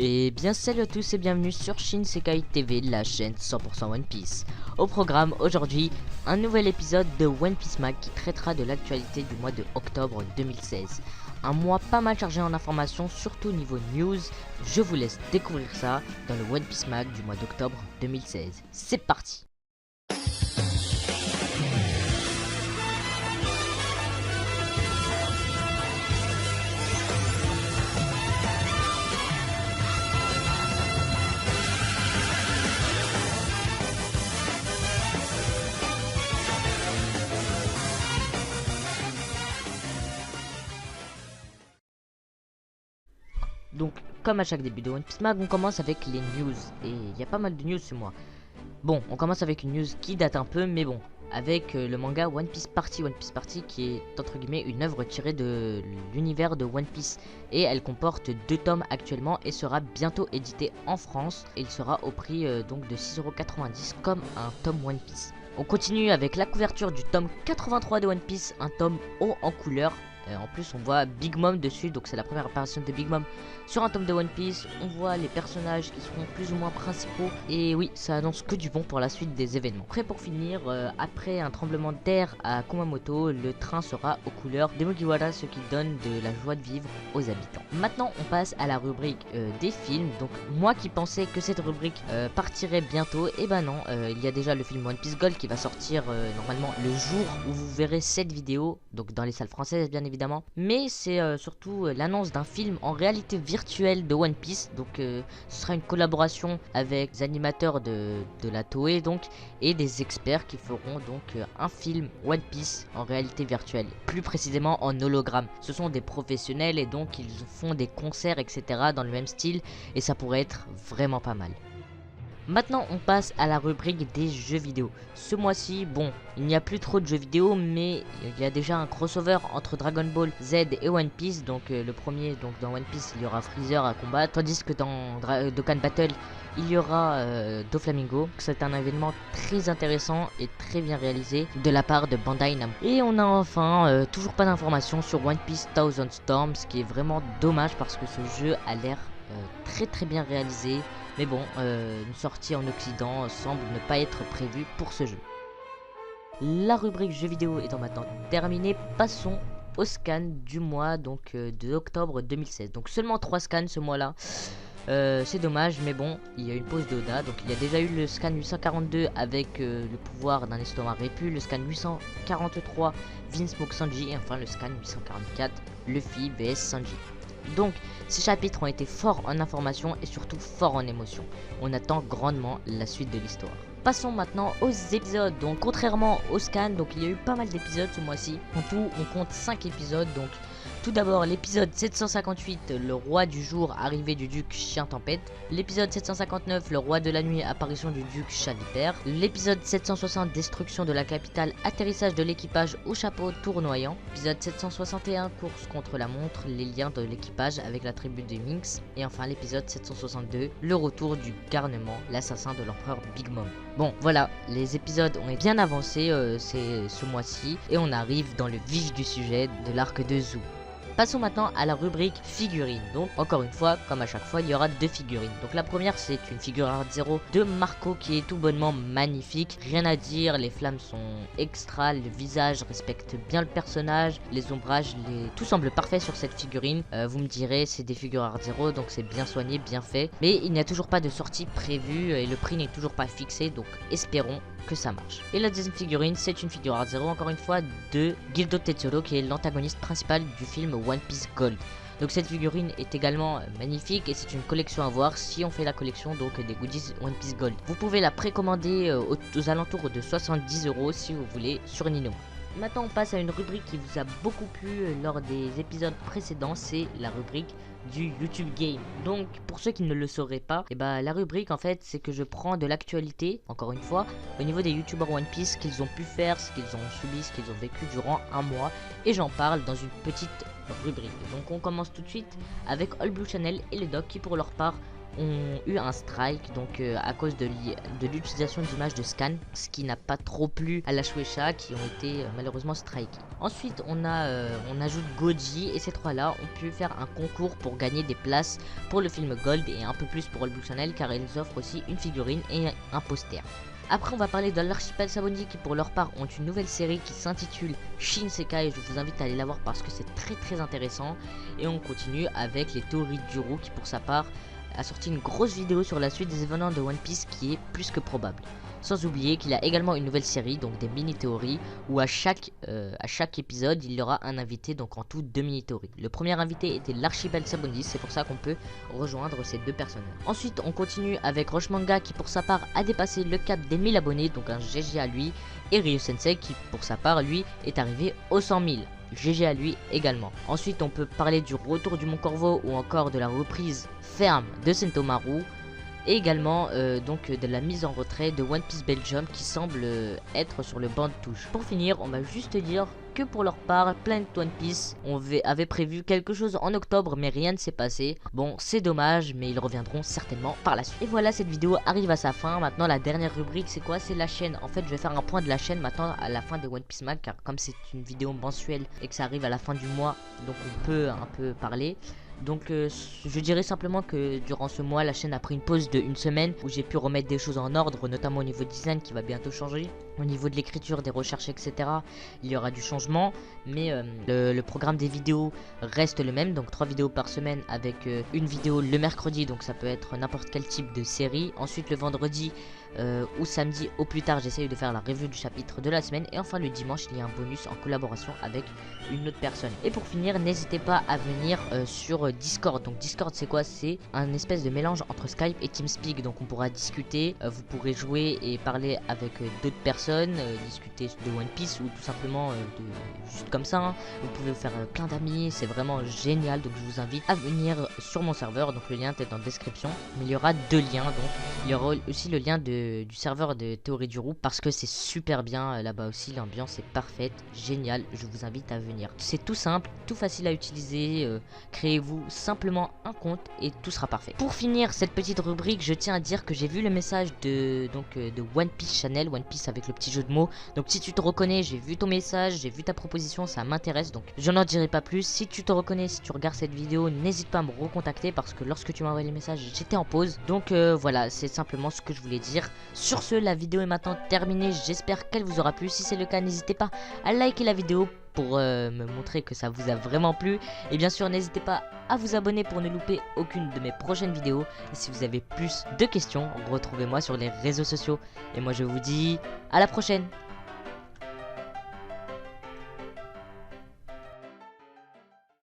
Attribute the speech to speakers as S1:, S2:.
S1: Et bien salut à tous et bienvenue sur Shinsekai TV, la chaîne 100% One Piece. Au programme aujourd'hui, un nouvel épisode de One Piece Mag qui traitera de l'actualité du mois de octobre 2016. Un mois pas mal chargé en informations, surtout niveau news. Je vous laisse découvrir ça dans le One Piece Mag du mois d'octobre 2016. C'est parti! Donc, comme à chaque début de One Piece Mag, on commence avec les news. Et il y a pas mal de news ce mois. Bon, on commence avec une news qui date un peu, mais bon. Avec le manga One Piece Party qui est entre guillemets une œuvre tirée de l'univers de One Piece. Et elle comporte 2 tomes actuellement et sera bientôt éditée en France. Et il sera au prix donc de 6,90 € comme un tome One Piece. On continue avec la couverture du tome 83 de One Piece, un tome haut en couleur. En plus on voit Big Mom dessus, donc c'est la première apparition de Big Mom sur un tome de One Piece. On voit les personnages qui seront plus ou moins principaux. Et oui, ça annonce que du bon pour la suite des événements. Après pour finir, après un tremblement de terre à Kumamoto, le train sera aux couleurs de Mugiwara, ce qui donne de la joie de vivre aux habitants. Maintenant on passe à la rubrique des films. Donc moi qui pensais que cette rubrique partirait bientôt, et ben non, il y a déjà le film One Piece Gold qui va sortir normalement le jour où vous verrez cette vidéo, donc dans les salles françaises bien évidemment. Mais c'est surtout l'annonce d'un film en réalité virtuelle de One Piece. Donc ce sera une collaboration avec les animateurs de la Toei donc, et des experts qui feront donc un film One Piece en réalité virtuelle, plus précisément en hologramme. Ce sont des professionnels et donc ils font des concerts etc. dans le même style et ça pourrait être vraiment pas mal. Maintenant on passe à la rubrique des jeux vidéo. Ce mois-ci, bon, il n'y a plus trop de jeux vidéo, mais il y a déjà un crossover entre Dragon Ball Z et One Piece. Donc le premier, donc dans One Piece il y aura Freezer à combattre, tandis que dans Dokkan Battle il y aura Doflamingo. C'est un événement très intéressant et très bien réalisé de la part de Bandai Namco. Et on a enfin toujours pas d'informations sur One Piece Thousand Storms, ce qui est vraiment dommage parce que ce jeu a l'air très bien réalisé. Mais bon, une sortie en Occident semble ne pas être prévue pour ce jeu. La rubrique jeux vidéo étant maintenant terminée, passons au scan du mois donc de octobre 2016. Donc seulement 3 scans ce mois-là. C'est dommage, mais bon, il y a une pause d'Oda. Donc il y a déjà eu le scan 842 avec le pouvoir d'un estomac répu, le scan 843 Vince Smoke Sanji et enfin le scan 844 Luffy vs Sanji. Donc ces chapitres ont été forts en information et surtout forts en émotion. On attend grandement la suite de l'histoire. Passons maintenant aux épisodes. Donc contrairement au scan, donc il y a eu pas mal d'épisodes ce mois-ci. En tout on compte 5 épisodes. Donc tout d'abord l'épisode 758, le roi du jour, arrivée du duc Chien Tempête. L'épisode 759, le roi de la nuit, apparition du duc Chat Vipère. L'épisode 760, destruction de la capitale, atterrissage de l'équipage au chapeau tournoyant. Épisode 761, course contre la montre, les liens de l'équipage avec la tribu des Minx. Et enfin l'épisode 762, le retour du garnement, l'assassin de l'empereur Big Mom. Bon voilà, les épisodes ont bien avancé ce mois-ci et on arrive dans le vif du sujet de l'arc de Zou. Passons maintenant à la rubrique figurines. Donc encore une fois, comme à chaque fois, il y aura 2 figurines. Donc la première c'est une figure Art Zero de Marco qui est tout bonnement magnifique. Rien à dire, les flammes sont extra, le visage respecte bien le personnage, les ombrages, tout semble parfait sur cette figurine. Vous me direz, c'est des figures Art Zero, donc c'est bien soigné, bien fait. Mais il n'y a toujours pas de sortie prévue et le prix n'est toujours pas fixé, donc espérons que ça marche. Et la deuxième figurine, c'est une figure Art Zero, encore une fois, de Gildo Tetsuro, qui est l'antagoniste principal du film One Piece Gold. Donc cette figurine est également magnifique et c'est une collection à voir si on fait la collection donc des goodies One Piece Gold. Vous pouvez la précommander aux alentours de 70 € si vous voulez sur Nino. Maintenant on passe à une rubrique qui vous a beaucoup plu lors des épisodes précédents, c'est la rubrique du YouTube Game. Donc pour ceux qui ne le sauraient pas, la rubrique en fait c'est que je prends de l'actualité, encore une fois, au niveau des youtubeurs One Piece, ce qu'ils ont pu faire, ce qu'ils ont subi, ce qu'ils ont vécu durant un mois, et j'en parle dans une petite rubrique. Donc on commence tout de suite avec All Blue Channel et les Doc qui pour leur part ont eu un strike, donc à cause de l'utilisation d'images de scan, ce qui n'a pas trop plu à la Shueisha qui ont été malheureusement strikés. Ensuite on ajoute Goji et ces trois-là ont pu faire un concours pour gagner des places pour le film Gold et un peu plus pour le Blue Channel car ils offrent aussi une figurine et un poster. Après on va parler de l'archipel Sabondi qui pour leur part ont une nouvelle série qui s'intitule Shinsekai. Je vous invite à aller la voir parce que c'est très intéressant. Et on continue avec les théories d'Uru qui pour sa part a sorti une grosse vidéo sur la suite des événements de One Piece qui est plus que probable. Sans oublier qu'il a également une nouvelle série, donc des mini-théories, où à chaque épisode, il y aura un invité, donc en tout 2 mini-théories. Le premier invité était l'archipel Sabondi, c'est pour ça qu'on peut rejoindre ces 2 personnes. Ensuite, on continue avec Roche Manga qui pour sa part a dépassé le cap des 1000 abonnés, donc un GG à lui, et Ryo Sensei qui pour sa part, lui, est arrivé aux 100 000. GG à lui également. Ensuite, on peut parler du retour du Mont Corvo ou encore de la reprise ferme de Sentomaru. Et également donc de la mise en retrait de One Piece Belgium qui semble être sur le banc de touche. Pour finir, on va juste dire que pour leur part, Planet One Piece avait prévu quelque chose en octobre mais rien ne s'est passé. Bon, c'est dommage mais ils reviendront certainement par la suite. Et voilà, cette vidéo arrive à sa fin. Maintenant la dernière rubrique c'est quoi? C'est la chaîne. En fait je vais faire un point de la chaîne maintenant à la fin des One Piece Mag car comme c'est une vidéo mensuelle et que ça arrive à la fin du mois, donc on peut un peu parler. Donc je dirais simplement que durant ce mois la chaîne a pris une pause de 1 semaine où j'ai pu remettre des choses en ordre, notamment au niveau design qui va bientôt changer, au niveau de l'écriture, des recherches etc. Il y aura du changement mais le programme des vidéos reste le même, donc 3 vidéos par semaine avec une vidéo le mercredi, donc ça peut être n'importe quel type de série. Ensuite le vendredi ou samedi au plus tard j'essaye de faire la review du chapitre de la semaine et enfin le dimanche il y a un bonus en collaboration avec une autre personne. Et pour finir n'hésitez pas à venir sur Discord. Donc Discord c'est quoi? C'est un espèce de mélange entre Skype et TeamSpeak, donc on pourra discuter, vous pourrez jouer et parler avec d'autres personnes, discuter de One Piece ou tout simplement juste comme ça hein. Vous pouvez vous faire plein d'amis, c'est vraiment génial, donc je vous invite à venir sur mon serveur, donc le lien est en description, mais il y aura 2 liens, donc il y aura aussi le lien du serveur de Théorie du Roux parce que c'est super bien là-bas aussi, l'ambiance est parfaite, génial, je vous invite à venir. C'est tout simple, tout facile à utiliser, créez-vous simplement un compte et tout sera parfait. Pour finir cette petite rubrique, je tiens à dire que j'ai vu le message de One Piece Channel, One Piece avec le petit jeu de mots. Donc si tu te reconnais, j'ai vu ton message, j'ai vu ta proposition, ça m'intéresse, donc je n'en dirai pas plus. Si tu te reconnais, si tu regardes cette vidéo, n'hésite pas à me recontacter parce que lorsque tu m'as envoyé les messages, j'étais en pause. Donc voilà, c'est simplement ce que je voulais dire. Sur ce, la vidéo est maintenant terminée, j'espère qu'elle vous aura plu. Si c'est le cas, n'hésitez pas à liker la vidéo pour me montrer que ça vous a vraiment plu. Et bien sûr, n'hésitez pas à vous abonner pour ne louper aucune de mes prochaines vidéos. Et si vous avez plus de questions, retrouvez-moi sur les réseaux sociaux. Et moi, je vous dis à la prochaine.